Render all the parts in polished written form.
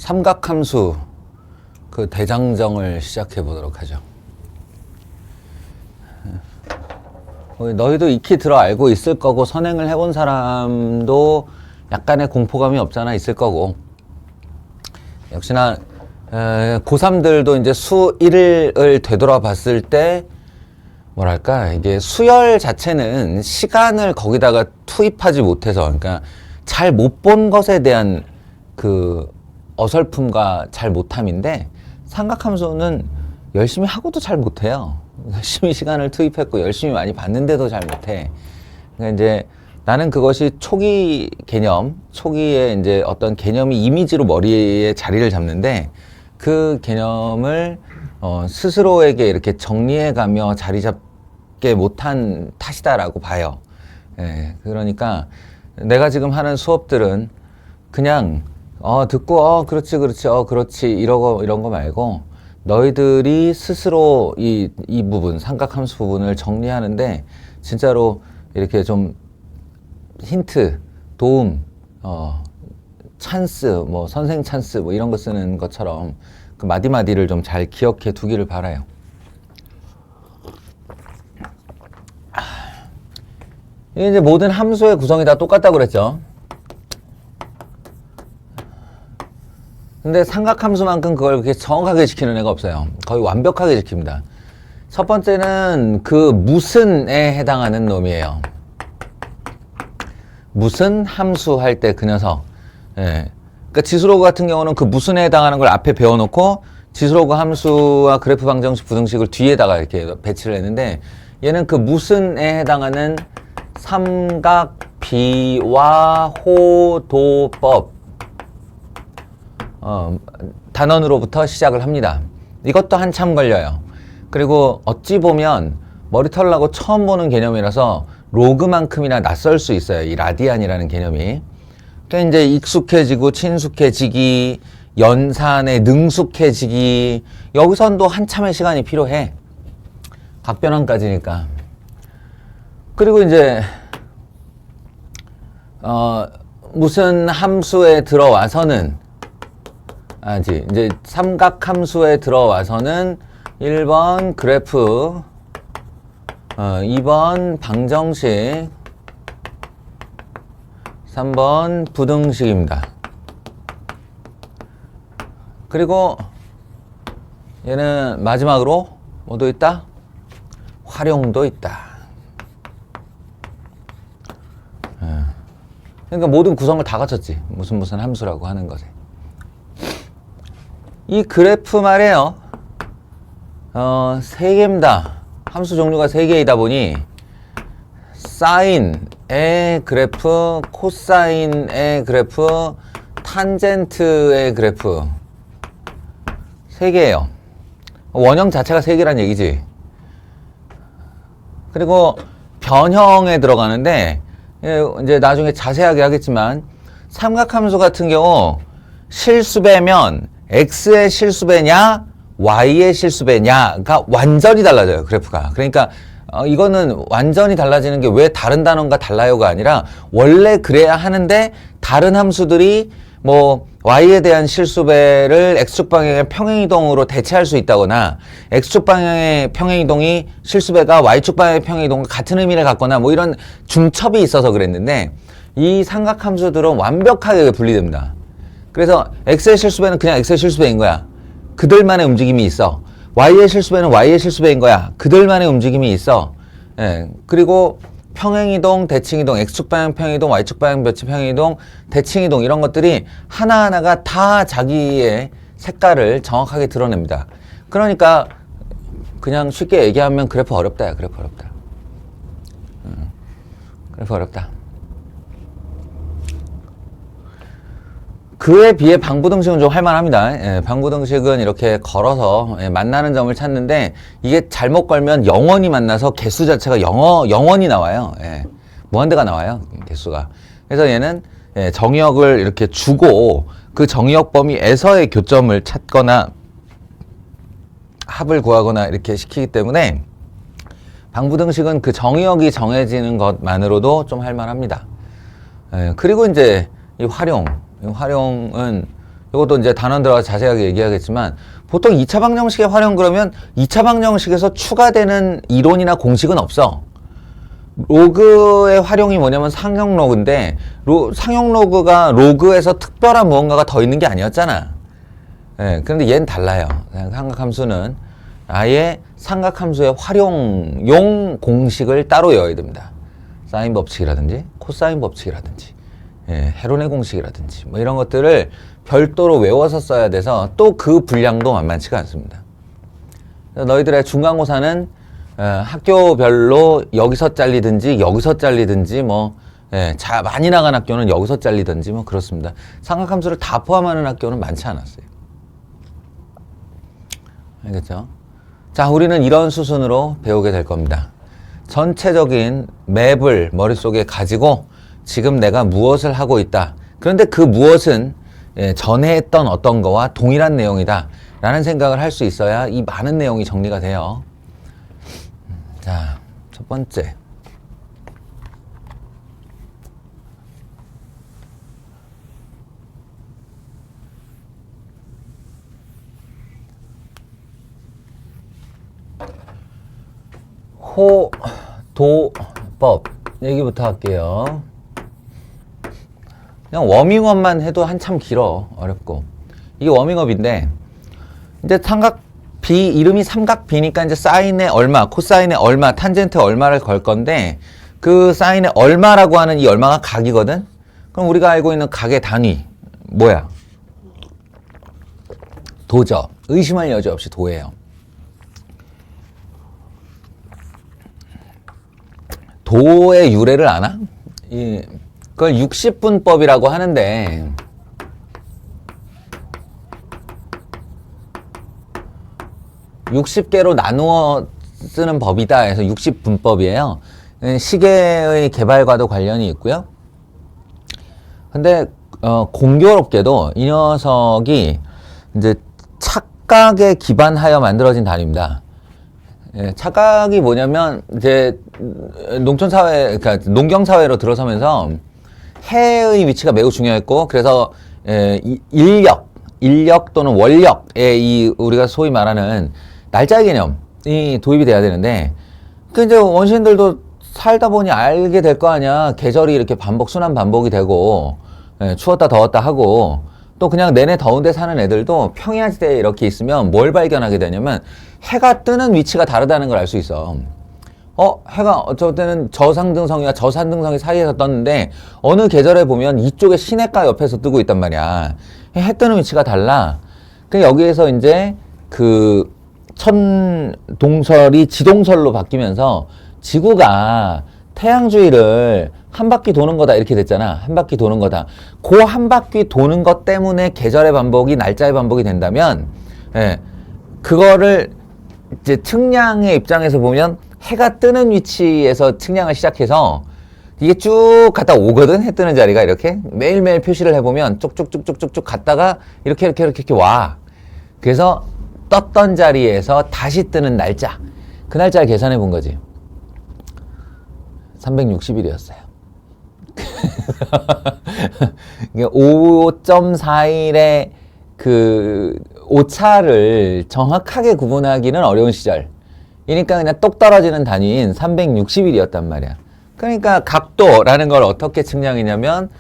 삼각함수 그 대장정을 시작해 보도록 하죠. 너희도 익히 들어 알고 있을 거고, 선행을 해본 사람도 약간의 공포감이 없잖아 있을 거고, 역시나 고3들도 이제 수 1을 되돌아봤을 때 뭐랄까, 이게 수열 자체는 시간을 거기다가 투입하지 못해서, 그러니까 잘 못 본 것에 대한 그 어설픔과 잘 못함인데, 삼각함수는 열심히 하고도 잘 못해요. 열심히 시간을 투입했고 열심히 많이 봤는데도 잘 못해. 그러니까 이제 나는 그것이 초기 개념, 초기에 이제 어떤 개념이 이미지로 머리에 자리를 잡는데, 그 개념을 스스로에게 이렇게 정리해가며 자리 잡게 못한 탓이다라고 봐요. 예, 그러니까 내가 지금 하는 수업들은 그냥 듣고 그렇지 그렇지 이런 거 말고, 너희들이 스스로 이 부분, 삼각함수 부분을 정리하는데 진짜로 이렇게 좀 힌트, 도움, 찬스, 뭐 선생 찬스 뭐 이런 거 쓰는 것처럼 그 마디마디를 좀 잘 기억해 두기를 바라요. 이제 모든 함수의 구성이 다 똑같다고 그랬죠. 근데 삼각함수만큼 그걸 그렇게 정확하게 지키는 애가 없어요. 거의 완벽하게 지킵니다. 첫 번째는 그 무슨에 해당하는 놈이에요. 무슨 함수 할 때 그 녀석. 예. 그러니까 지수로그 같은 경우는 그 무슨에 해당하는 걸 앞에 배워놓고 지수로그 함수와 그래프 방정식, 부등식을 뒤에다가 이렇게 배치를 했는데, 얘는 그 무슨에 해당하는 삼각 비화호도법 단원으로부터 시작을 합니다. 이것도 한참 걸려요. 그리고 어찌 보면 머리털 나고 처음 보는 개념이라서 로그만큼이나 낯설 수 있어요. 이 라디안이라는 개념이. 그러니까 이제 익숙해지고 친숙해지기, 연산에 능숙해지기, 여기선 또 한참의 시간이 필요해. 각변환까지니까. 그리고 이제 무슨 함수에 들어와서는 이제 삼각함수에 들어와서는 1번 그래프, 2번 방정식, 3번 부등식입니다. 그리고 얘는 마지막으로 뭐도 있다? 활용도 있다. 그러니까 모든 구성을 다 갖췄지. 무슨 함수라고 하는 것에. 이 그래프 말이에요. 3개입니다. 함수 종류가 3개이다 보니 사인의 그래프, 코사인의 그래프, 탄젠트의 그래프 3개예요. 원형 자체가 3개란 얘기지. 그리고 변형에 들어가는데, 이제 나중에 자세하게 하겠지만, 삼각함수 같은 경우 실수배면 x의 실수배냐 y의 실수배냐가 완전히 달라져요. 그래프가. 그러니까 이거는 완전히 달라지는 게 왜 다른 단원과 달라요가 아니라 원래 그래야 하는데, 다른 함수들이 뭐 y에 대한 실수배를 x축 방향의 평행이동으로 대체할 수 있다거나, x축 방향의 평행이동이 실수배가 y축 방향의 평행이동과 같은 의미를 갖거나 뭐 이런 중첩이 있어서 그랬는데, 이 삼각함수들은 완벽하게 분리됩니다. 그래서 x의 실수배는 그냥 x의 실수배인 거야. 그들만의 움직임이 있어. y의 실수배는 y의 실수배인 거야. 그들만의 움직임이 있어. 예. 그리고 평행이동, 대칭이동, x축 방향 평행이동, y축 방향 평행이동, 대칭이동 이런 것들이 하나하나가 다 자기의 색깔을 정확하게 드러냅니다. 그러니까 그냥 쉽게 얘기하면 그래프 어렵다야. 그래프 어렵다. 그래프 어렵다. 그에 비해 방부등식은 좀 할만합니다. 예, 방부등식은 이렇게 걸어서 만나는 점을 찾는데, 이게 잘못 걸면 영원히 만나서 개수 자체가 영원히 나와요. 무한대가 나와요, 개수가. 그래서 얘는 정의역을 이렇게 주고 그 정의역 범위에서의 교점을 찾거나 합을 구하거나 이렇게 시키기 때문에, 방부등식은 그 정의역이 정해지는 것만으로도 좀 할만합니다. 그리고 이제 이 활용은 이것도 이제 단원 들어가서 자세하게 얘기하겠지만 보통 2차 방정식의 활용 그러면 2차 방정식에서 추가되는 이론이나 공식은 없어. 로그의 활용이 뭐냐면 상용 로그인데 상용 로그가 로그에서 특별한 무언가가 더 있는 게 아니었잖아. 예, 그런데 얘는 달라요. 삼각함수는 아예 삼각함수의 활용용 공식을 따로 외워야 됩니다. 사인 법칙이라든지 코사인 법칙이라든지 헤론의 공식이라든지 뭐 이런 것들을 별도로 외워서 써야 돼서 또 그 분량도 만만치가 않습니다. 너희들의 중간고사는 학교별로 여기서 잘리든지 여기서 잘리든지 뭐 많이 나간 학교는 여기서 잘리든지 뭐 그렇습니다. 삼각함수를 다 포함하는 학교는 많지 않았어요. 알겠죠? 자, 우리는 이런 수순으로 배우게 될 겁니다. 전체적인 맵을 머릿속에 가지고 지금 내가 무엇을 하고 있다. 그런데 그 무엇은 전에 했던 어떤 거와 동일한 내용이다 라는 생각을 할 수 있어야 이 많은 내용이 정리가 돼요. 자, 첫 번째. 호도법 얘기부터 할게요. 그냥 워밍업만 해도 한참 길어. 어렵고. 이게 워밍업인데 이제 삼각비 이름이 삼각비니까 이제 사인에 얼마, 코사인에 얼마, 탄젠트 얼마를 걸 건데 그 사인에 얼마라고 하는 이 얼마가 각이거든. 그럼 우리가 알고 있는 각의 단위 뭐야? 도죠. 의심할 여지 없이 도예요. 도의 유래를 아나? 그걸 60분법이라고 하는데 60개로 나누어 쓰는 법이다 해서 60분법이에요. 시계의 개발과도 관련이 있고요. 근데 공교롭게도 이 녀석이 이제 착각에 기반하여 만들어진 단위입니다. 착각이 뭐냐면 이제 농촌사회, 그러니까 농경사회로 들어서면서 해의 위치가 매우 중요했고 그래서 인력 또는 원력의 이 우리가 소위 말하는 날짜 개념이 도입이 돼야 되는데 그 이제 원시인들도 살다 보니 알게 될 거 아니야. 계절이 이렇게 순환 반복이 되고 추웠다 더웠다 하고 또 그냥 내내 더운데 사는 애들도 평야지대에 이렇게 있으면 뭘 발견하게 되냐면 해가 뜨는 위치가 다르다는 걸 알 수 있어. 해가 어쩔 때는 저상등성이와 저산등성이 사이에서 떴는데 어느 계절에 보면 이쪽에 시냇가 옆에서 뜨고 있단 말이야. 해 뜨는 위치가 달라. 그 여기에서 이제 그 천동설이 지동설로 바뀌면서 지구가 태양주위를 한 바퀴 도는 거다 이렇게 됐잖아. 한 바퀴 도는 거다. 그 한 바퀴 도는 것 때문에 계절의 반복이 날짜의 반복이 된다면 그거를 이제 측량의 입장에서 보면 해가 뜨는 위치에서 측량을 시작해서 이게 쭉 갔다 오거든. 해 뜨는 자리가 이렇게 매일매일 표시를 해보면 쭉쭉쭉쭉쭉 갔다가 이렇게 와. 그래서 떴던 자리에서 다시 뜨는 날짜, 그 날짜를 계산해 본 거지. 360일이었어요. 5.4일의 그 오차를 정확하게 구분하기는 어려운 시절. 이니까 그냥 똑 떨어지는 단위인 360일이었단 말이야. 그러니까 각도라는 걸 어떻게 측량했냐면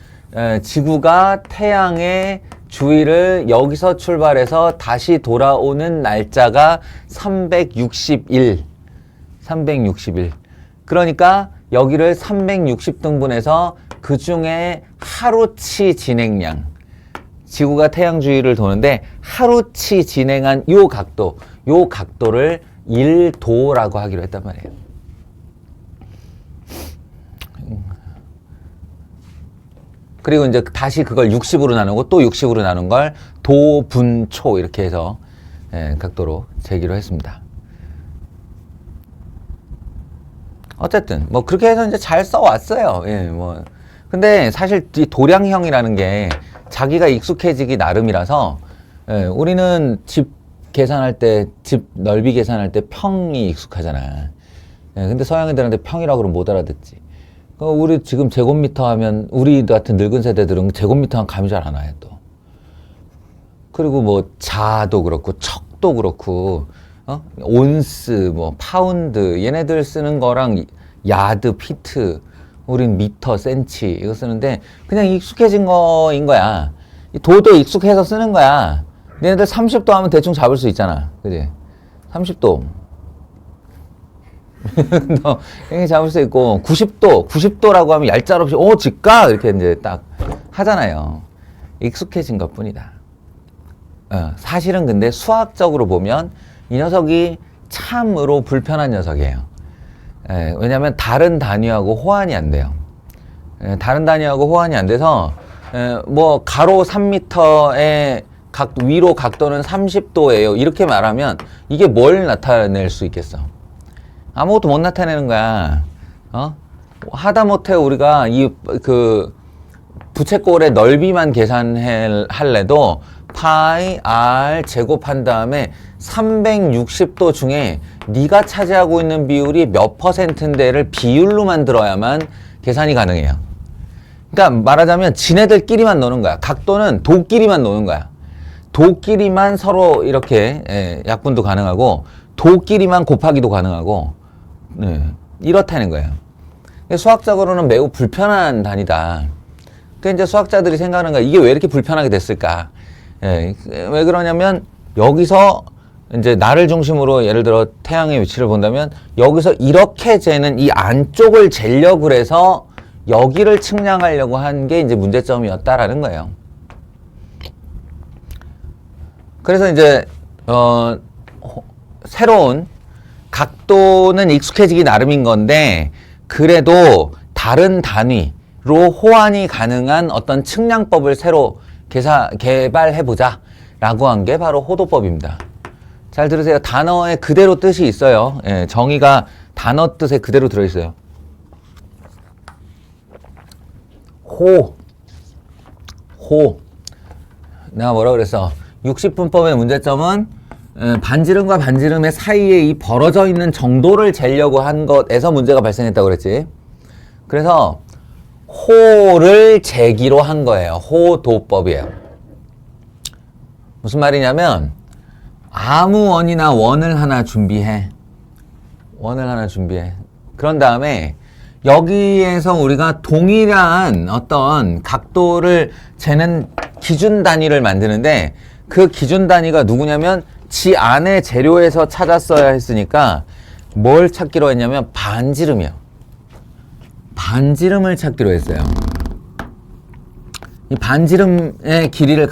지구가 태양의 주위를 여기서 출발해서 다시 돌아오는 날짜가 360일. 그러니까 여기를 360등분해서 그 중에 하루치 진행량. 지구가 태양 주위를 도는데 하루치 진행한 요 각도를 1도라고 하기로 했단 말이에요. 그리고 이제 다시 그걸 60으로 나누고 또 60으로 나눈 걸 도분초 이렇게 해서 각도로 재기로 했습니다. 어쨌든 뭐 그렇게 해서 이제 잘 써왔어요. 근데 사실 이 도량형이라는 게 자기가 익숙해지기 나름이라서 우리는 집 계산할 때, 집 넓이 계산할 때 평이 익숙하잖아. 근데 서양 애들한테 평이라고 그러면 못 알아듣지. 우리 지금 제곱미터 하면 우리 같은 늙은 세대들은 제곱미터 한 감이 잘 안 와요 또. 그리고 뭐 자도 그렇고 척도 그렇고 온스, 뭐 파운드 얘네들 쓰는 거랑 야드, 피트, 우린 미터, 센치 이거 쓰는데 그냥 익숙해진 거인 거야. 도도 익숙해서 쓰는 거야. 얘네들 30도 하면 대충 잡을 수 있잖아. 그지? 30도. 너 이렇게 잡을 수 있고 90도라고 하면 얄짤없이 직가 이렇게 이제 딱 하잖아요. 익숙해진 것뿐이다. 사실은 근데 수학적으로 보면 이 녀석이 참으로 불편한 녀석이에요. 왜냐하면 다른 단위하고 호환이 안 돼요. 다른 단위하고 호환이 안 돼서 뭐 가로 3m에 위로 각도는 30도예요. 이렇게 말하면 이게 뭘 나타낼 수 있겠어? 아무것도 못 나타내는 거야. 하다못해 우리가 그 부채꼴의 넓이만 계산할래도 파이 r 제곱한 다음에 360도 중에 네가 차지하고 있는 비율이 몇 %인데를 비율로 만들어야만 계산이 가능해요. 그러니까 말하자면 지네들끼리만 노는 거야. 각도는 도끼리만 노는 거야. 도끼리만 서로 이렇게 약분도 가능하고 도끼리만 곱하기도 가능하고 이렇다는 거예요. 수학적으로는 매우 불편한 단위다. 그 이제 수학자들이 생각하는 거야. 이게 왜 이렇게 불편하게 됐을까? 왜 그러냐면 여기서 이제 나를 중심으로 예를 들어 태양의 위치를 본다면 여기서 이렇게 재는 이 안쪽을 재려고 그래서 여기를 측량하려고 한 게 이제 문제점이었다라는 거예요. 그래서 이제 새로운 각도는 익숙해지기 나름인 건데 그래도 다른 단위로 호환이 가능한 어떤 측량법을 새로 개발해보자 라고 한 게 바로 호도법입니다. 잘 들으세요. 단어에 그대로 뜻이 있어요. 정의가 단어 뜻에 그대로 들어있어요. 내가 뭐라 그랬어? 60분법의 문제점은 반지름과 반지름의 사이에 이 벌어져 있는 정도를 재려고 한 것에서 문제가 발생했다고 그랬지. 그래서 호를 재기로 한 거예요. 호도법이에요. 무슨 말이냐면 아무 원이나 원을 하나 준비해. 그런 다음에 여기에서 우리가 동일한 어떤 각도를 재는 기준 단위를 만드는데 그 기준 단위가 누구냐면 지 안의 재료에서 찾았어야 했으니까 뭘 찾기로 했냐면 반지름이요. 반지름을 찾기로 했어요. 이 반지름의 길이를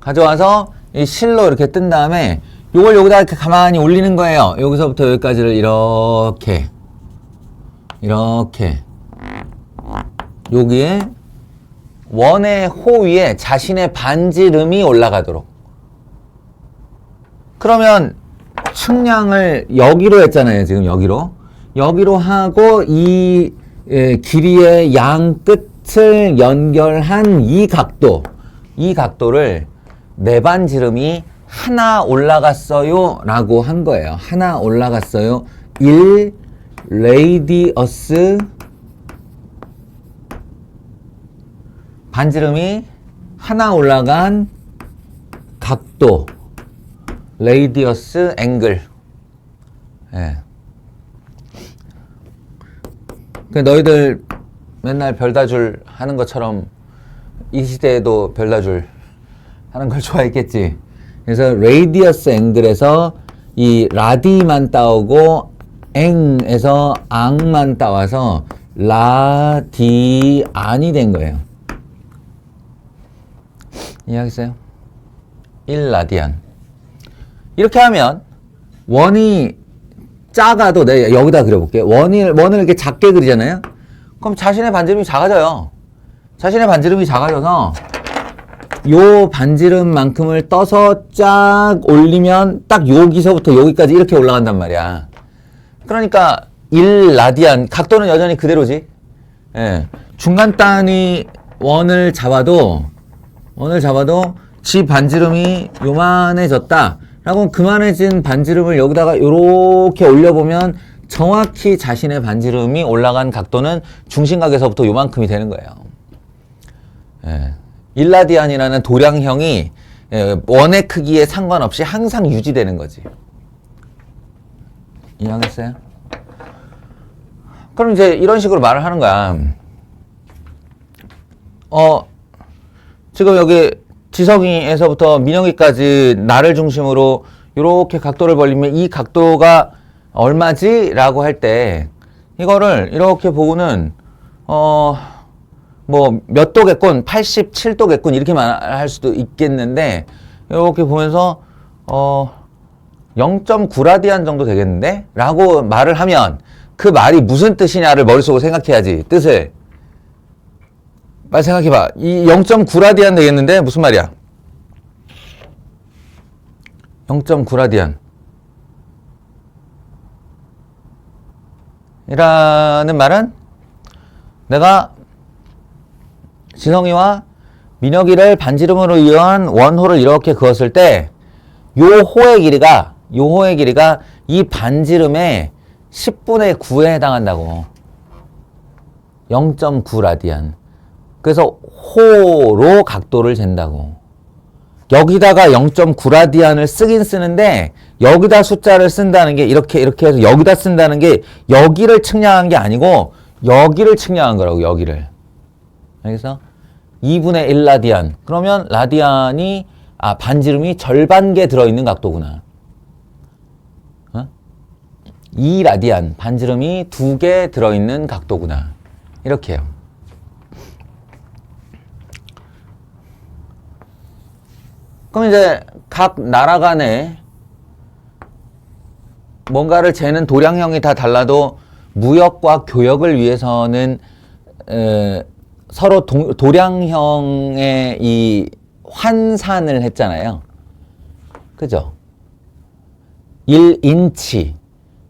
가져와서 이 실로 이렇게 뜬 다음에 요걸 여기다 이렇게 가만히 올리는 거예요. 여기서부터 여기까지를 이렇게 여기에 원의 호 위에 자신의 반지름이 올라가도록. 그러면 측량을 여기로 했잖아요. 지금 여기로 하고 이 길이의 양 끝을 연결한 이 각도를 내 반지름이 하나 올라갔어요 라고 한 거예요. 하나 올라갔어요. 1 레이디어스 반지름이 하나 올라간 각도 레이디어스 앵글. 너희들 맨날 별다줄 하는 것처럼 이 시대에도 별다줄 하는 걸 좋아했겠지. 그래서 레이디어스 앵글에서 이 라디만 따오고 앵에서 앙만 따와서 라디안이 된 거예요. 이해하겠어요? 1라디안. 이렇게 하면 원이 작아도 내가 여기다 그려볼게. 원을 이렇게 작게 그리잖아요. 그럼 자신의 반지름이 작아져요. 자신의 반지름이 작아져서 요 반지름만큼을 떠서 쫙 올리면 딱 여기서부터 여기까지 이렇게 올라간단 말이야. 그러니까 1라디안 각도는 여전히 그대로지. 중간 단위 원을 잡아도 지 반지름이 요만해졌다 라고 그만해진 반지름을 여기다가 요렇게 올려보면 정확히 자신의 반지름이 올라간 각도는 중심각에서부터 요만큼이 되는 거예요. 1라디안이라는 도량형이 원의 크기에 상관없이 항상 유지되는 거지. 이해하겠어요? 그럼 이제 이런 식으로 말을 하는 거야. 지금 여기 지성이에서부터 민영이까지 나를 중심으로 이렇게 각도를 벌리면 이 각도가 얼마지? 라고 할 때 이거를 이렇게 보고는 뭐 몇 도겠군, 87도겠군 이렇게 말할 수도 있겠는데 이렇게 보면서 0.9라디안 정도 되겠는데? 라고 말을 하면 그 말이 무슨 뜻이냐를 머릿속으로 생각해야지. 뜻을 빨리 생각해봐. 이 0.9라디안 되겠는데 무슨 말이야? 0.9라디안 이라는 말은 내가 지성이와 민혁이를 반지름으로 이용한 원호를 이렇게 그었을 때 요 호의 길이가 이 반지름의 10분의 9에 해당한다고. 0.9라디안. 그래서 호로 각도를 잰다고. 여기다가 0.9라디안을 쓰긴 쓰는데 여기다 숫자를 쓴다는 게 이렇게 해서 여기다 쓴다는 게 여기를 측량한 게 아니고 여기를 측량한 거라고. 여기를. 여기서 2분의 1라디안. 그러면 라디안이 반지름이 절반개 들어있는 각도구나. 2라디안. 반지름이 2개 들어있는 각도구나. 이렇게 해요. 그럼 이제 각 나라 간에 뭔가를 재는 도량형이 다 달라도 무역과 교역을 위해서는 서로 도량형의 이 환산을 했잖아요. 그죠? 1인치.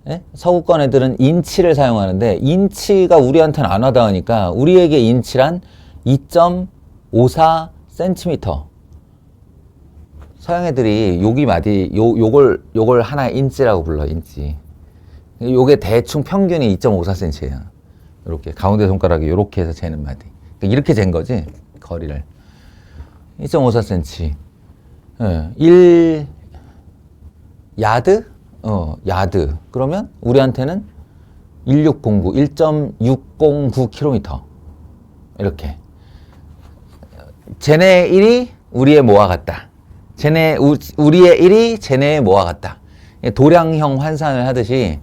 예? 서구권 애들은 인치를 사용하는데 인치가 우리한테는 안 와닿으니까 우리에게 인치란 2.54cm. 서양 애들이 여기 마디 요걸 하나 인치라고 불러. 인치. 요게 대충 평균이 2.54cm예요. 이렇게 가운데 손가락이 이렇게 해서 재는 마디. 그러니까 이렇게 잰 거지. 거리를. 2.54cm. 1 야드? 야드. 그러면 우리한테는 1.609km. 이렇게. 쟤네 1이 우리의 뭐와 같다. 우리의 1이 쟤네의 뭐와 같다. 도량형 환산을 하듯이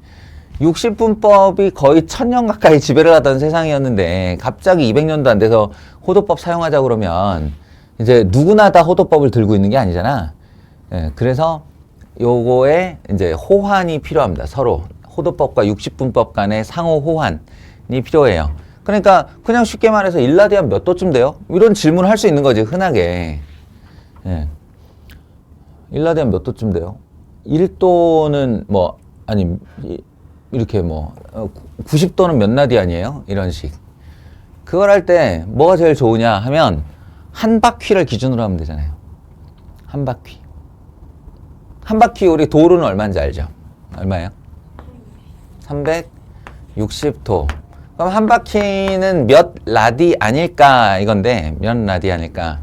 60분법이 거의 1000년 가까이 지배를 하던 세상이었는데 갑자기 200년도 안 돼서 호도법 사용하자 그러면 이제 누구나 다 호도법을 들고 있는 게 아니잖아. 그래서 요거에 이제 호환이 필요합니다. 서로 호도법과 60분법 간의 상호 호환이 필요해요. 그러니까 그냥 쉽게 말해서 1라디안 몇 도쯤 돼요? 이런 질문을 할 수 있는 거지, 흔하게. 1라디안 몇 도쯤 돼요? 1도는 뭐 아니 이렇게 뭐 90도는 몇 라디안이에요? 이런 식. 그걸 할 때 뭐가 제일 좋으냐 하면 한 바퀴를 기준으로 하면 되잖아요. 한 바퀴. 한 바퀴 우리 도로는 얼마인지 알죠? 얼마예요? 360도. 그럼 한 바퀴는 몇 라디 아닐까 이건데 몇 라디 아닐까.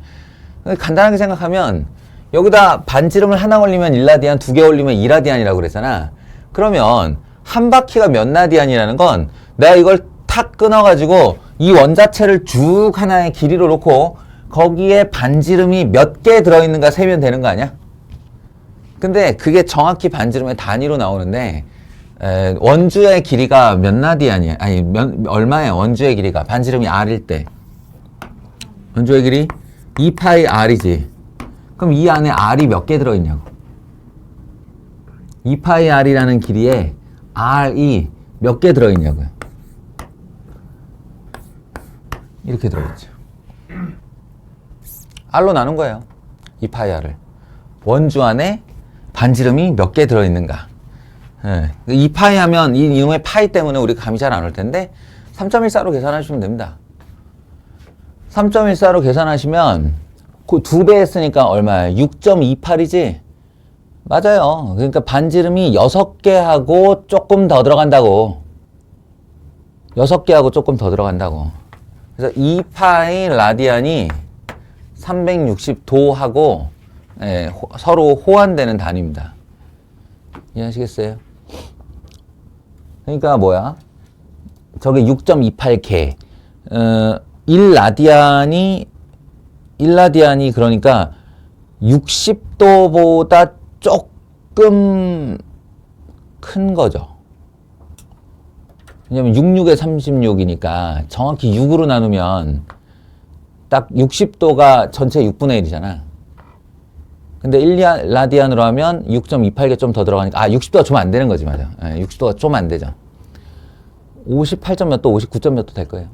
간단하게 생각하면 여기다 반지름을 하나 올리면 1라디안, 2개 올리면 2라디안이라고 그랬잖아. 그러면 한 바퀴가 몇 라디안이라는 건 내가 이걸 탁 끊어가지고 이 원자체를 쭉 하나의 길이로 놓고 거기에 반지름이 몇 개 들어있는가 세면 되는 거 아니야? 근데 그게 정확히 반지름의 단위로 나오는데 원주의 길이가 몇 라디안이야? 아니 얼마야 원주의 길이가? 반지름이 r일 때 원주의 길이 2파이 r이지. 그럼 이 안에 r이 몇 개 들어있냐고. 2파이 r이라는 길이에 r이 몇 개 들어있냐고요. 이렇게 들어있죠. r로 나눈 거예요. 2파이 r을. 원주 안에 반지름이 몇 개 들어있는가. 2파이 하면 이놈의 파이 때문에 우리가 감이 잘 안 올 텐데 3.14로 계산하시면 됩니다. 3.14로 계산하시면 그 2배 했으니까 얼마예요? 6.28이지? 맞아요. 그러니까 반지름이 6개하고 조금 더 들어간다고. 6개하고 조금 더 들어간다고. 그래서 2파이 라디안이 360도하고 예, 서로 호환되는 단위입니다. 이해하시겠어요? 그러니까 뭐야? 저게 6.28K 1라디안이 그러니까 60도보다 조금 큰 거죠. 왜냐면 66에 36이니까 정확히 6으로 나누면 딱 60도가 전체 6분의 1이잖아. 근데 1라디안으로 하면 6.28개 좀 더 들어가니까 60도가 좀 안 되는 거지, 맞아. 60도가 좀 안 되죠. 58점 몇 도, 59점 몇 도 될 거예요.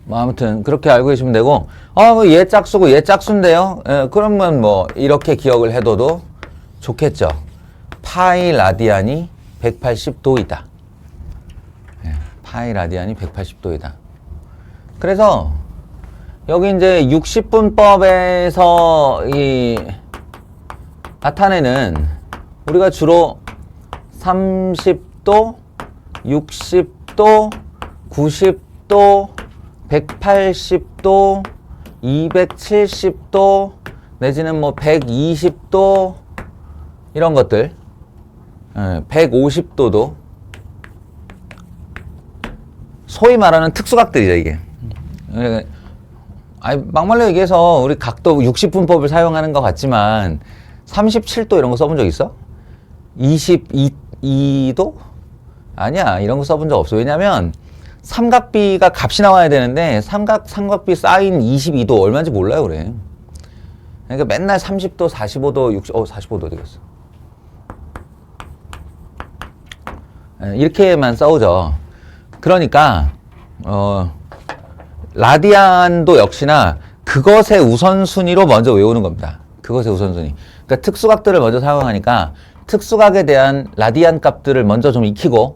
뭐 아무튼 그렇게 알고 계시면 되고 얘 짝수고 얘 짝수인데요. 그러면 뭐 이렇게 기억을 해둬도 좋겠죠. 파이 라디안이 180도이다. 파이 라디안이 180도이다. 그래서 여기 이제 60분법에서 이 나타내는 우리가 주로 30도, 60도, 90도, 180도, 270도, 내지는 뭐 120도 이런 것들, 150도도 소위 말하는 특수각들이죠, 이게. 막말로 얘기해서 우리 각도 60분법을 사용하는 것 같지만 37도 이런 거 써본 적 있어? 22도? 아니야, 이런 거 써본 적 없어. 왜냐면 삼각비가 값이 나와야 되는데 삼각비 사인 22도 얼마인지 몰라요, 그래. 그러니까 맨날 30도, 45도, 45도 되겠어. 이렇게만 써오죠. 그러니까 라디안도 역시나 그것의 우선순위로 먼저 외우는 겁니다. 그것의 우선순위. 그러니까 특수각들을 먼저 사용하니까 특수각에 대한 라디안 값들을 먼저 좀 익히고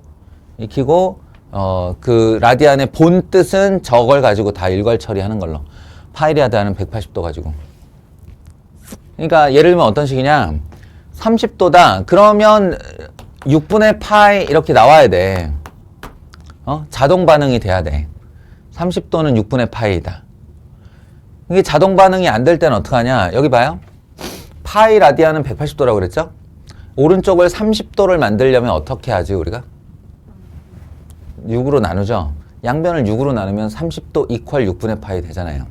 그 라디안의 본 뜻은 저걸 가지고 다 일괄 처리하는 걸로. 파이 라디안은 180도 가지고. 그러니까 예를 들면 어떤 식이냐? 30도다. 그러면 6분의 파이 이렇게 나와야 돼. 자동 반응이 돼야 돼. 30도는 6분의 파이다. 이게 자동 반응이 안 될 때는 어떡하냐? 여기 봐요. 파이 라디안은 180도라고 그랬죠? 오른쪽을 30도를 만들려면 어떻게 하지, 우리가? 6으로 나누죠? 양변을 6으로 나누면 30도 이퀄 6분의 파이 되잖아요.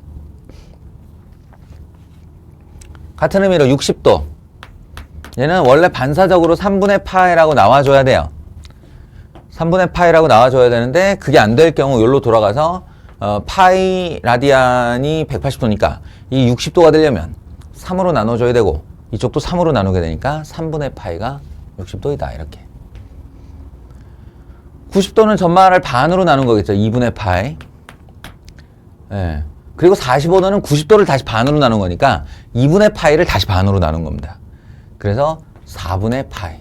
같은 의미로 60도. 얘는 원래 반사적으로 3분의 파이라고 나와줘야 돼요. 3분의 파이라고 나와줘야 되는데 그게 안 될 경우 여기로 돌아가서 파이 라디안이 180도니까 이 60도가 되려면 3으로 나눠줘야 되고 이쪽도 3으로 나누게 되니까 3분의 파이가 60도이다. 이렇게. 90도는 전말을 반으로 나눈 거겠죠. 2분의 파이. 예. 그리고 45도는 90도를 다시 반으로 나눈 거니까 2분의 파이를 다시 반으로 나눈 겁니다. 그래서 4분의 파이.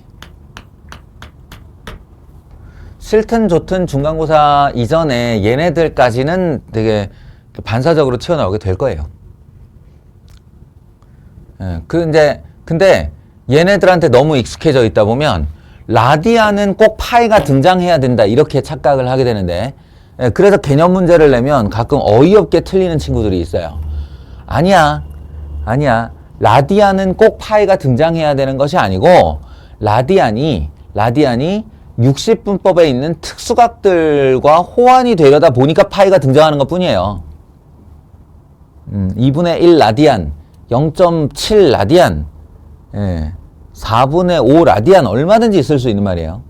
싫든 좋든 중간고사 이전에 얘네들까지는 되게 반사적으로 튀어나오게 될 거예요. 예, 근데 얘네들한테 너무 익숙해져 있다 보면 라디안은 꼭 파이가 등장해야 된다 이렇게 착각을 하게 되는데 그래서 개념 문제를 내면 가끔 어이없게 틀리는 친구들이 있어요. 아니야. 라디안은 꼭 파이가 등장해야 되는 것이 아니고 라디안이 60분법에 있는 특수각들과 호환이 되려다 보니까 파이가 등장하는 것 뿐이에요. 2분의 1 라디안, 0.7 라디안, 4분의 5 라디안 얼마든지 있을 수 있는 말이에요.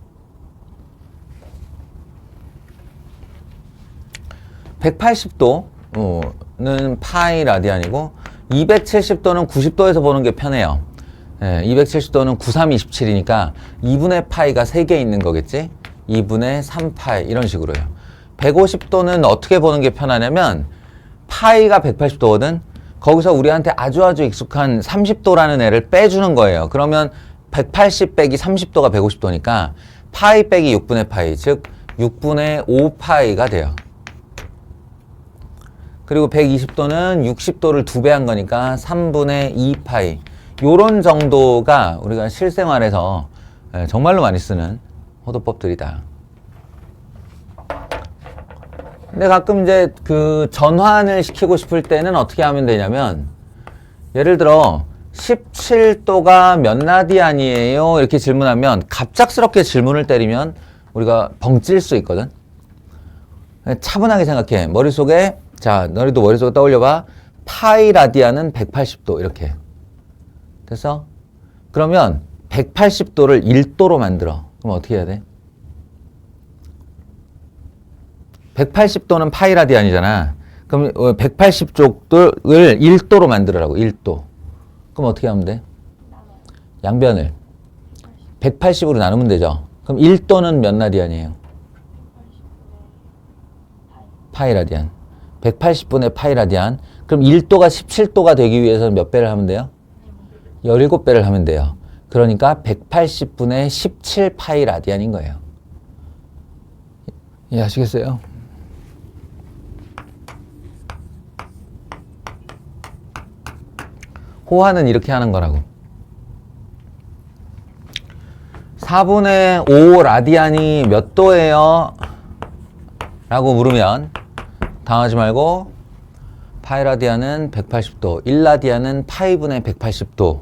180도는 파이 라디안이고 270도는 90도에서 보는 게 편해요. 270도는 9327이니까 2분의 파이가 3개 있는 거겠지? 2분의 3파이 이런 식으로요. 150도는 어떻게 보는 게 편하냐면 파이가 180도거든? 거기서 우리한테 아주 익숙한 30도라는 애를 빼주는 거예요. 그러면 180 빼기 30도가 150도니까 파이 빼기 6분의 파이, 즉 6분의 5파이가 돼요. 그리고 120도는 60도를 2배 한 거니까 3분의 2파이. 요런 정도가 우리가 실생활에서 정말로 많이 쓰는 호도법들이다. 근데 가끔 이제 그 전환을 시키고 싶을 때는 어떻게 하면 되냐면, 예를 들어 17도가 몇 라디안이에요? 이렇게 질문하면 갑작스럽게 질문을 때리면 우리가 벙찔 수 있거든. 차분하게 생각해. 머릿속에, 자, 너희도 머릿속에 떠올려봐. 파이 라디안은 180도 이렇게. 됐어? 그러면 180도를 1도로 만들어. 그럼 어떻게 해야 돼? 180도는 파이 라디안이잖아. 그럼 180쪽을 1도로 만들으라고. 1도. 그럼 어떻게 하면 돼? 양변을 180으로 나누면 되죠. 그럼 1도는 몇 라디안이에요? 파이 라디안. 180분의 파이 라디안. 그럼 1도가 17도가 되기 위해서는 몇 배를 하면 돼요? 17배를 하면 돼요. 그러니까 180분의 17 파이 라디안인 거예요. 이해하시겠어요? 호화는 이렇게 하는 거라고. 4분의 5 라디안이 몇 도예요? 라고 물으면 당하지 말고 파이 라디안은 180도, 1 라디안은 파이분의 180도.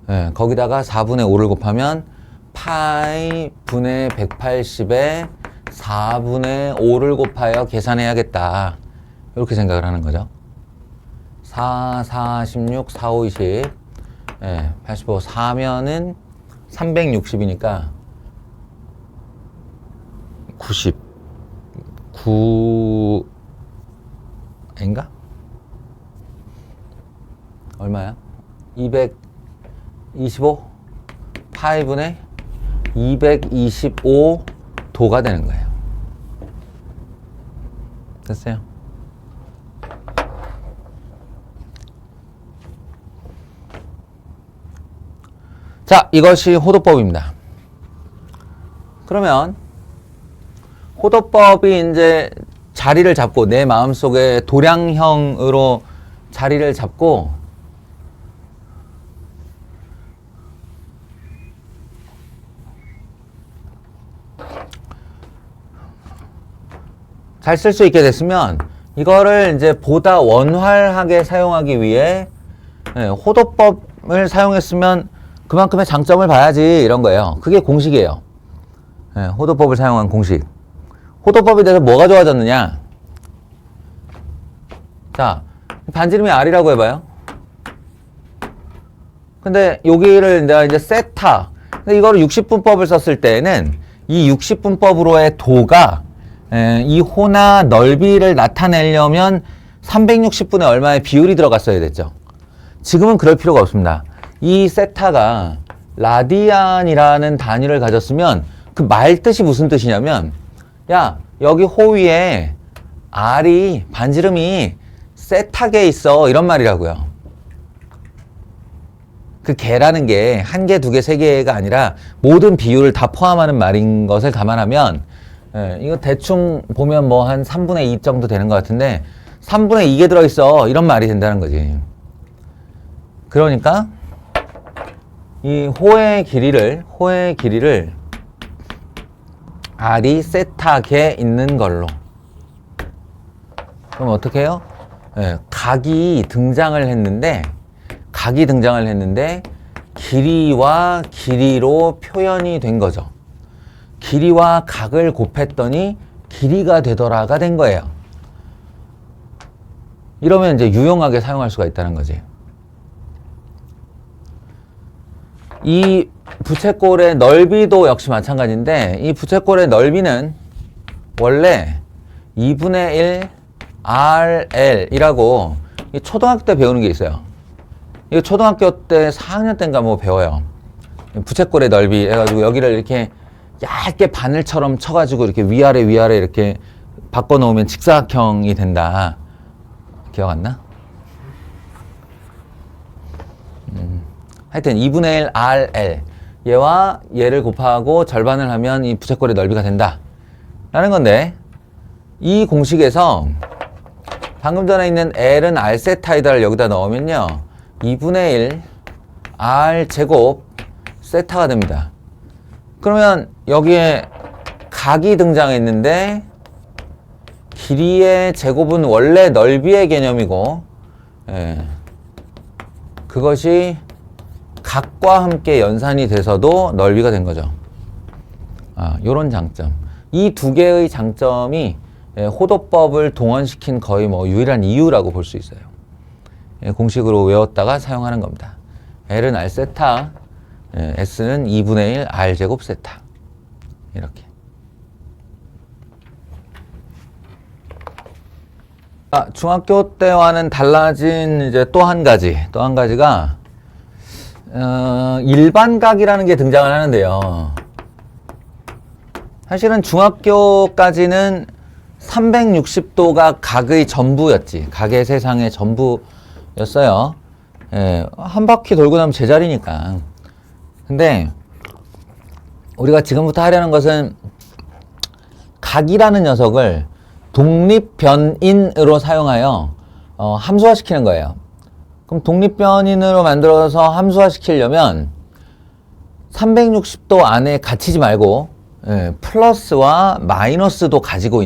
예, 거기다가 4분의 5를 곱하면 파이분의 180에 4분의 5를 곱하여 계산해야겠다. 이렇게 생각을 하는 거죠. 4, 4, 16, 4, 5, 20. 예, 85. 4면은 360이니까 90. 9, 인가? 얼마야? 225? 파이분의 225도가 되는 거예요. 됐어요? 자, 이것이 호도법입니다. 그러면 호도법이 이제 자리를 잡고 내 마음속에 도량형으로 자리를 잡고 잘 쓸 수 있게 됐으면 이거를 이제 보다 원활하게 사용하기 위해 호도법을 사용했으면 그만큼의 장점을 봐야지 이런 거예요. 그게 공식이에요. 호도법을 사용한 공식. 호도법에 대해서 뭐가 좋아졌느냐? 자, 반지름이 R이라고 해봐요. 근데 여기를 내가 이제 세타. 근데 이거를 60분법을 썼을 때는 이 60분법으로의 도가 이 호나 넓이를 나타내려면 360분의 얼마의 비율이 들어갔어야 됐죠. 지금은 그럴 필요가 없습니다. 이 세타가 라디안이라는 단위를 가졌으면 그 말 뜻이 무슨 뜻이냐면, 야, 여기 호 위에 R이 반지름이 세타게 있어, 이런 말이라고요. 그 개라는 게 한 개, 두 개, 세 개가 아니라 모든 비율을 다 포함하는 말인 것을 감안하면 이거 대충 보면 뭐 한 3분의 2 정도 되는 것 같은데 3분의 2개 들어있어, 이런 말이 된다는 거지. 그러니까 이 호의 길이를 R이 세타게 있는 걸로. 그럼 어떻게 해요? 각이 등장을 했는데 길이와 길이로 표현이 된 거죠. 길이와 각을 곱했더니 길이가 되더라가 된 거예요. 이러면 이제 유용하게 사용할 수가 있다는 거지. 이 부채꼴의 넓이도 역시 마찬가지인데, 이 부채꼴의 넓이는 원래 2분의 1 RL이라고 초등학교 때 배우는 게 있어요. 이거 초등학교 때 4학년 때인가 뭐 배워요. 부채꼴의 넓이 해가지고 여기를 이렇게 얇게 바늘처럼 쳐가지고 이렇게 위아래 이렇게 바꿔놓으면 직사각형이 된다. 기억 안 나? 하여튼 2분의 1 RL, 얘와 얘를 곱하고 절반을 하면 이 부채꼴의 넓이가 된다 라는 건데, 이 공식에서 방금 전에 있는 L은 R 세타이다를 여기다 넣으면요 2분의 1 R 제곱 세타가 됩니다. 그러면 여기에 각이 등장했는데 길이의 제곱은 원래 넓이의 개념이고, 예, 그것이 각과 함께 연산이 돼서도 넓이가 된 거죠. 요런 장점. 이 두 개의 장점이 호도법을 동원시킨 거의 뭐 유일한 이유라고 볼 수 있어요. 공식으로 외웠다가 사용하는 겁니다. L은 R 세타, S는 2분의 1 R 제곱 세타. 이렇게. 중학교 때와는 달라진 이제 또 한 가지가 일반각이라는 게 등장을 하는데요. 사실은 중학교까지는 360도가 각의 전부였지. 각의 세상의 전부였어요. 예, 한 바퀴 돌고 나면 제자리니까. 근데 우리가 지금부터 하려는 것은 각이라는 녀석을 독립변인으로 사용하여 함수화시키는 거예요. 그럼 독립변인으로 만들어서 함수화시키려면 360도 안에 갇히지 말고 플러스와 마이너스도 가지고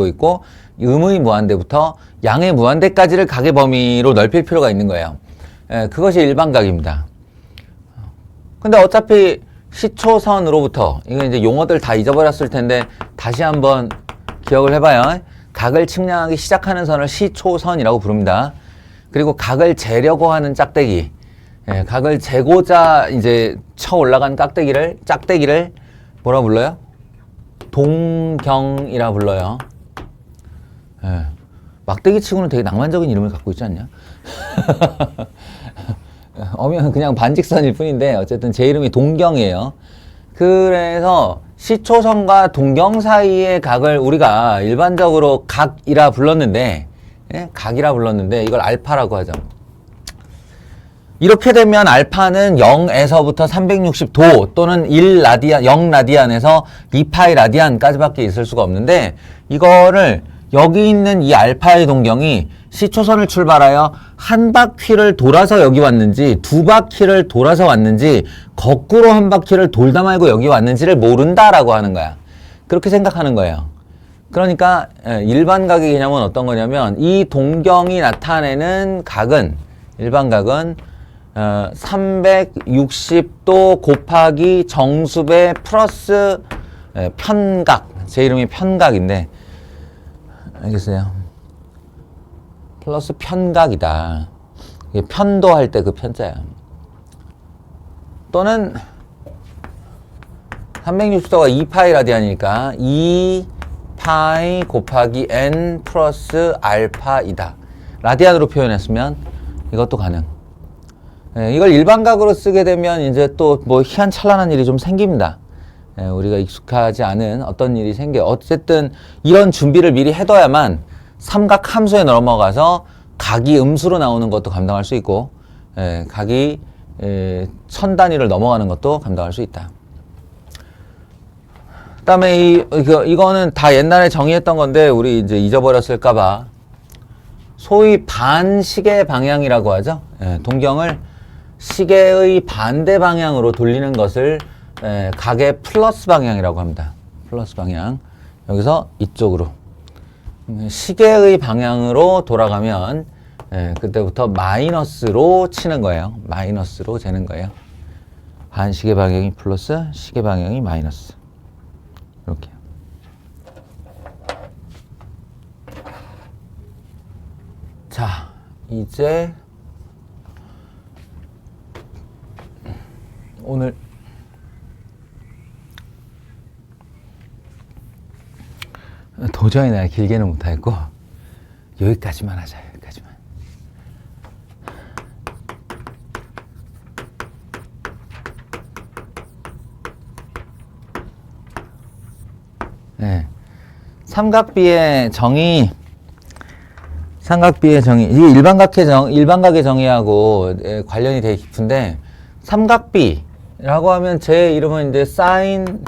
있고 음의 무한대부터 양의 무한대까지를 각의 범위로 넓힐 필요가 있는 거예요. 그것이 일반각입니다. 근데 어차피 시초선으로부터, 이거 이제 용어들 다 잊어버렸을 텐데 다시 한번 기억을 해봐요. 각을 측량하기 시작하는 선을 시초선이라고 부릅니다. 그리고 각을 재려고 하는 짝대기, 각을 재고자 이제 쳐 올라간 짝대기를 뭐라 불러요? 동경이라 불러요. 막대기 치고는 되게 낭만적인 이름을 갖고 있지 않냐? 어면 그냥 반직선일 뿐인데 어쨌든 제 이름이 동경이에요. 그래서 시초선과 동경 사이의 각을 우리가 일반적으로 각이라 불렀는데 이걸 알파라고 하죠. 이렇게 되면 알파는 0에서부터 360도 또는 0라디안에서 2파이 라디안까지밖에 있을 수가 없는데, 이거를 여기 있는 이 알파의 동경이 시초선을 출발하여 한 바퀴를 돌아서 여기 왔는지, 두 바퀴를 돌아서 왔는지, 거꾸로 한 바퀴를 돌다 말고 여기 왔는지를 모른다라고 하는 거야. 그렇게 생각하는 거예요. 그러니까 일반각의 개념은 어떤 거냐면, 이 동경이 나타내는 각은, 일반각은 360도 곱하기 정수배 플러스 편각. 제 이름이 편각인데, 알겠어요? 플러스 편각이다. 편도할 때 그 편자야. 또는 360도가 2파이 라디안이니까 2파이 곱하기 n 플러스 알파이다. 라디안으로 표현했으면 이것도 가능. 이걸 일반각으로 쓰게 되면 이제 또 뭐 희한찬란한 일이 좀 생깁니다. 우리가 익숙하지 않은 어떤 일이 생겨요. 어쨌든 이런 준비를 미리 해둬야만 삼각 함수에 넘어가서 각이 음수로 나오는 것도 감당할 수 있고, 각이 1000단위를 넘어가는 것도 감당할 수 있다. 그 다음에 이거는 다 옛날에 정의했던 건데 우리 이제 잊어버렸을까봐, 소위 반시계 방향이라고 하죠. 동경을 시계의 반대 방향으로 돌리는 것을 각의 플러스 방향이라고 합니다. 플러스 방향. 여기서 이쪽으로. 시계의 방향으로 돌아가면 그때부터 마이너스로 치는 거예요. 마이너스로 재는 거예요. 반시계 방향이 플러스, 시계 방향이 마이너스. 이렇게. 자, 이제 오늘 도저히 내가 길게는 못하겠고 여기까지만 하자. 여기까지만. 네. 삼각비의 정의, 이게 일반각의 정의하고 관련이 되게 깊은데, 삼각비라고 하면 제 이름은 이제 사인,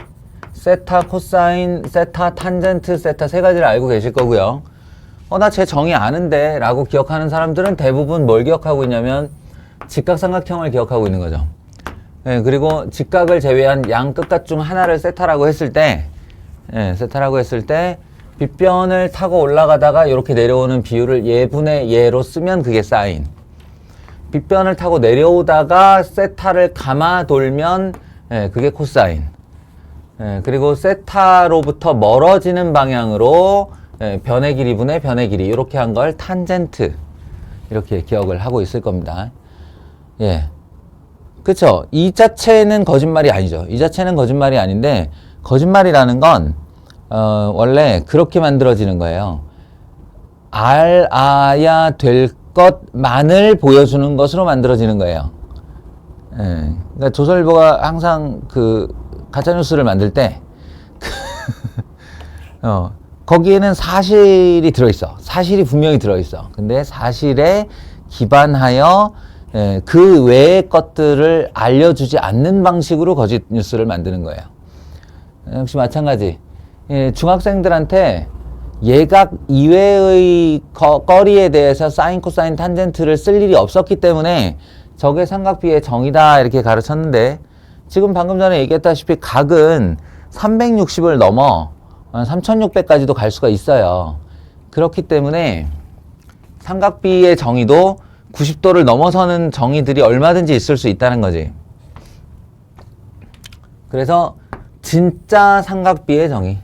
세타, 코사인, 세타, 탄젠트, 세타 세 가지를 알고 계실 거고요. 나 제 정의 아는데 라고 기억하는 사람들은 대부분 뭘 기억하고 있냐면 직각삼각형을 기억하고 있는 거죠. 그리고 직각을 제외한 양 끝각 중 하나를 세타라고 했을 때 빗변을 타고 올라가다가 이렇게 내려오는 비율을 예분의 예로 쓰면 그게 사인. 빗변을 타고 내려오다가 세타를 감아 돌면 그게 코사인. 그리고 세타로부터 멀어지는 방향으로 변의 길이 분의 변의 길이 이렇게 한 걸 탄젠트 이렇게 기억을 하고 있을 겁니다. 예, 그쵸? 이 자체는 거짓말이 아니죠. 이 자체는 거짓말이 아닌데 거짓말이라는 건 원래 그렇게 만들어지는 거예요. 알아야 될 것만을 보여주는 것으로 만들어지는 거예요. 예, 그러니까 조선일보가 항상 그 가짜뉴스를 만들 때 거기에는 사실이 들어있어. 사실이 분명히 들어있어. 근데 사실에 기반하여 그 외의 것들을 알려주지 않는 방식으로 거짓 뉴스를 만드는 거예요. 역시 마찬가지. 중학생들한테 예각 이외의 거리에 대해서 사인, 코사인, 탄젠트를 쓸 일이 없었기 때문에 저게 삼각비의 정의다 이렇게 가르쳤는데 지금 방금 전에 얘기했다시피 각은 360을 넘어 3600까지도 갈 수가 있어요. 그렇기 때문에 삼각비의 정의도 90도를 넘어서는 정의들이 얼마든지 있을 수 있다는 거지. 그래서 진짜 삼각비의 정의.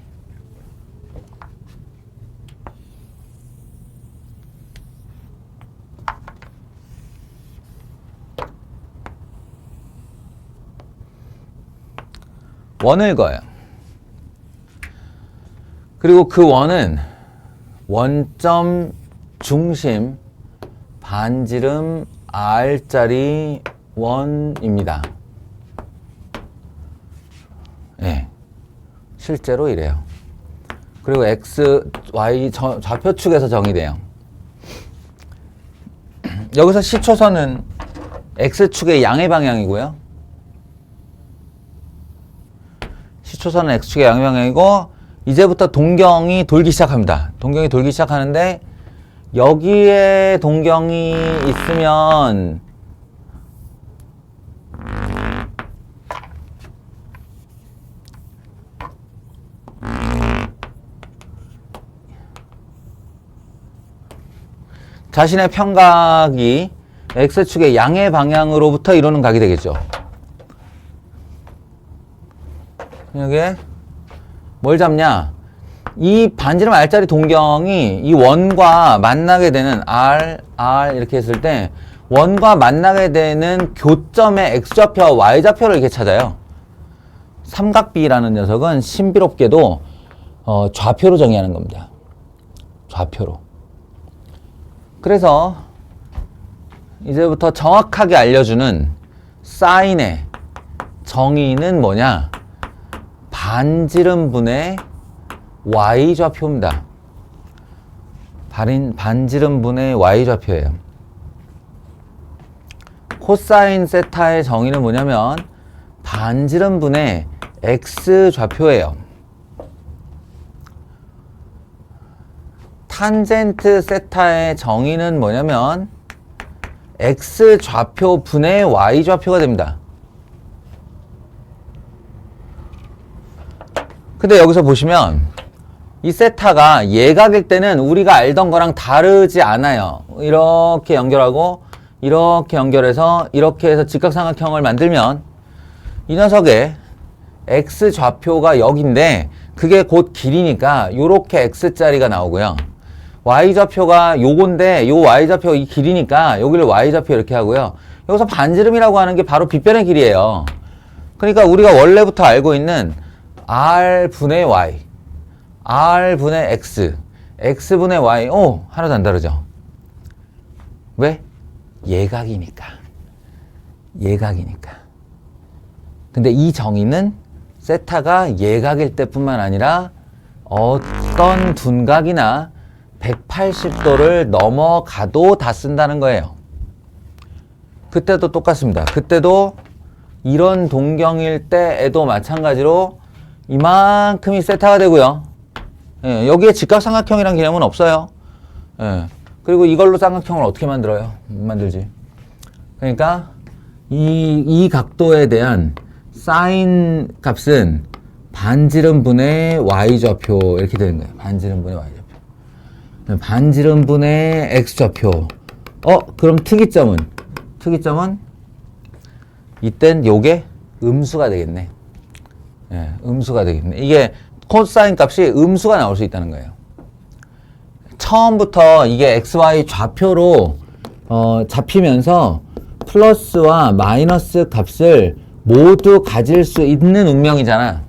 원을 그어요. 그리고 그 원은 원점 중심 반지름 R짜리 원입니다. 예, 실제로 이래요. 그리고 X, Y 좌표축에서 정의돼요. 여기서 시초선은 X축의 양의 방향이고요. 시초선은 X축의 양의 방향이고 이제부터 동경이 돌기 시작합니다. 동경이 돌기 시작하는데 여기에 동경이 있으면 자신의 평각이 X축의 양의 방향으로부터 이루는 각이 되겠죠. 여기에 뭘 잡냐? 이 반지름 R짜리 동경이 이 원과 만나게 되는 R 이렇게 했을 때 원과 만나게 되는 교점의 X좌표와 Y좌표를 이렇게 찾아요. 삼각비라는 녀석은 신비롭게도 좌표로 정의하는 겁니다. 좌표로. 그래서 이제부터 정확하게 알려주는 사인의 정의는 뭐냐? 반지름분의 Y좌표입니다. 반지름분의 Y좌표예요. 코사인 세타의 정의는 뭐냐면 반지름분의 X좌표예요. 탄젠트 세타의 정의는 뭐냐면 X좌표 분의 Y좌표가 됩니다. 근데 여기서 보시면 이 세타가 예각일 때는 우리가 알던 거랑 다르지 않아요. 이렇게 연결하고 이렇게 연결해서 이렇게 해서 직각삼각형을 만들면 이 녀석의 X좌표가 여기인데 그게 곧 길이니까 요렇게 X자리가 나오고요. Y좌표가 요건데 요 Y좌표 이 길이니까 여기를 Y좌표 이렇게 하고요. 여기서 반지름이라고 하는 게 바로 빗변의 길이에요. 그러니까 우리가 원래부터 알고 있는 R분의 Y, R분의 X, X분의 Y, 하나도 안 다르죠? 왜? 예각이니까. 예각이니까. 근데 이 정의는 세타가 예각일 때뿐만 아니라 어떤 둔각이나 180도를 넘어가도 다 쓴다는 거예요. 그때도 똑같습니다. 그때도 이런 동경일 때에도 마찬가지로 이만큼이 세타가 되고요. 예, 여기에 직각삼각형이란 개념은 없어요. 예, 그리고 이걸로 삼각형을 어떻게 만들어요? 못 만들지. 그러니까 이 각도에 대한 사인 값은 반지름분의 y좌표 이렇게 되는 거예요. 반지름분의 y좌표. 반지름분의 x좌표. 그럼 특이점은 이땐 요게 음수가 되겠네. 예, 음수가 되겠네. 이게 코사인 값이 음수가 나올 수 있다는 거예요. 처음부터 이게 xy 좌표로 잡히면서 플러스와 마이너스 값을 모두 가질 수 있는 운명이잖아.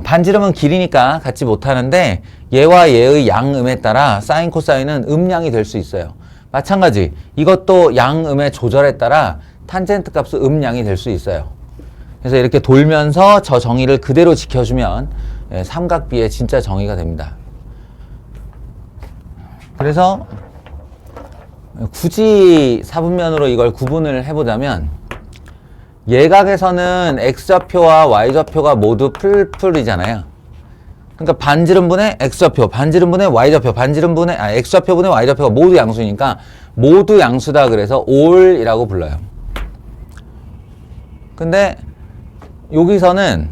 반지름은 길이니까 갖지 못하는데 얘와 얘의 양음에 따라 사인 코사인은 음양이 될 수 있어요. 마찬가지 이것도 양음의 조절에 따라 탄젠트 값은 음양이 될 수 있어요. 그래서 이렇게 돌면서 저 정의를 그대로 지켜주면 삼각비의 진짜 정의가 됩니다. 그래서 굳이 사분면으로 이걸 구분을 해보자면 예각에서는 x좌표와 y좌표가 모두 풀이잖아요. 그러니까 반지름분의 x좌표, 반지름분의 y좌표, x좌표분의 y좌표가 모두 양수니까 모두 양수다 그래서 all이라고 불러요. 근데 여기서는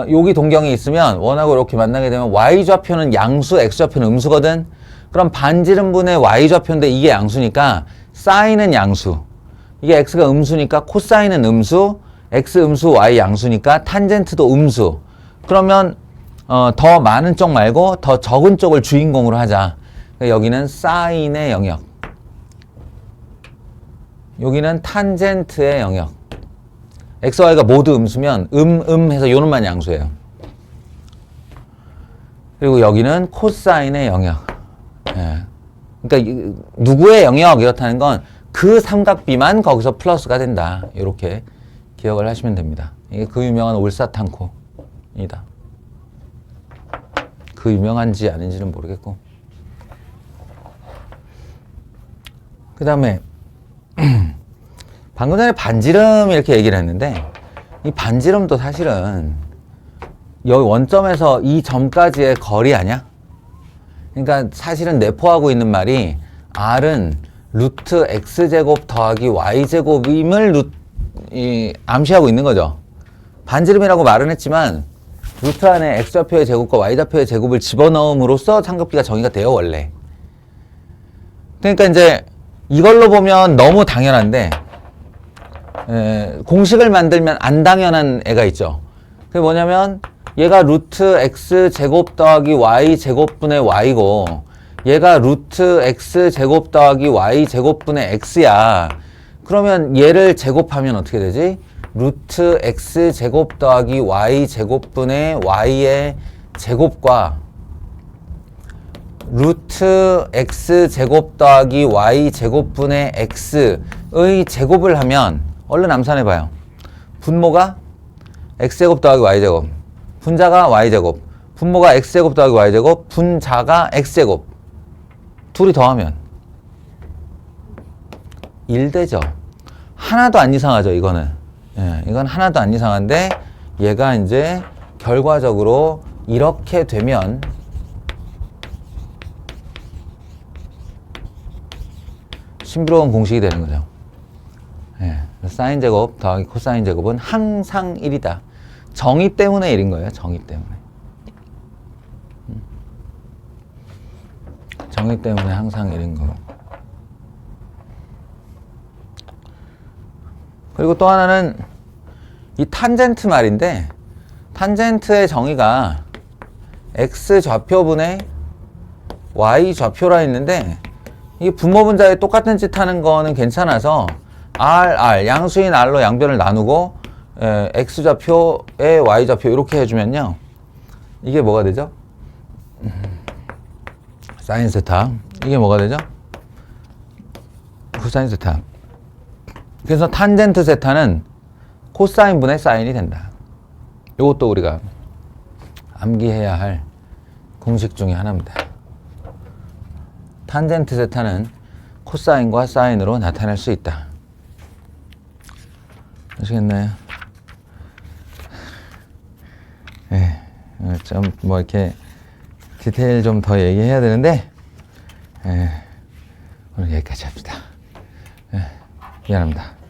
여기 동경이 있으면 원하고 이렇게 만나게 되면 y좌표는 양수, x좌표는 음수거든. 그럼 반지름분의 y좌표인데 이게 양수니까 사인은 양수. 이게 x가 음수니까 코사인은 음수, x 음수, y 양수니까 탄젠트도 음수. 그러면 더 많은 쪽 말고 더 적은 쪽을 주인공으로 하자. 그러니까 여기는 사인의 영역, 여기는 탄젠트의 영역. x, y가 모두 음수면 해서 요놈만 양수예요. 그리고 여기는 코사인의 영역. 예. 그러니까 누구의 영역 이렇다는 건 그 삼각비만 거기서 플러스가 된다. 이렇게 기억을 하시면 됩니다. 이게 그 유명한 올사탄코입니다. 그 유명한지 아닌지는 모르겠고. 그 다음에 방금 전에 반지름 이렇게 얘기를 했는데 이 반지름도 사실은 여기 원점에서 이 점까지의 거리 아니야? 그러니까 사실은 내포하고 있는 말이 R은 루트 x제곱 더하기 y제곱임을 암시하고 있는 거죠. 반지름이라고 말은 했지만 루트 안에 x좌표의 제곱과 y좌표의 제곱을 집어넣음으로써 삼각비가 정의가 돼요, 원래. 그러니까 이제 이걸로 보면 너무 당연한데 공식을 만들면 안 당연한 애가 있죠. 그게 뭐냐면 얘가 루트 x제곱 더하기 y제곱분의 y고 얘가 루트 x제곱 더하기 y제곱분의 x야. 그러면 얘를 제곱하면 어떻게 되지? 루트 x제곱 더하기 y제곱분의 y의 제곱과 루트 x제곱 더하기 y제곱분의 x의 제곱을 하면 얼른 암산해봐요. 분모가 x제곱 더하기 y제곱, 분자가 y제곱, 분모가 x제곱 더하기 y제곱, 분자가 x제곱. 둘이 더하면 1 되죠. 하나도 안 이상하죠, 이거는. 예, 이건 하나도 안 이상한데 얘가 이제 결과적으로 이렇게 되면 신비로운 공식이 되는 거죠. 예, 사인 제곱 더하기 코사인 제곱은 항상 1이다. 정의 때문에 1인 거예요. 정의 때문에. 정의 때문에 항상 1인 거고. 그리고 또 하나는 이 탄젠트 말인데 탄젠트의 정의가 x 좌표분의 y 좌표라 했는데 이 분모 분자에 똑같은 짓 하는 거는 괜찮아서 r 양수인 r로 양변을 나누고 x 좌표에 y 좌표 이렇게 해주면요. 이게 뭐가 되죠? 사인 세타. 이게 뭐가 되죠? 코사인 세타. 그래서 탄젠트 세타는 코사인 분의 사인이 된다. 이것도 우리가 암기해야 할 공식 중에 하나입니다. 탄젠트 세타는 코사인과 사인으로 나타낼 수 있다. 아시겠나요? 네, 좀 뭐 이렇게 디테일 좀 더 얘기해야 되는데 오늘 여기까지 합시다. 미안합니다.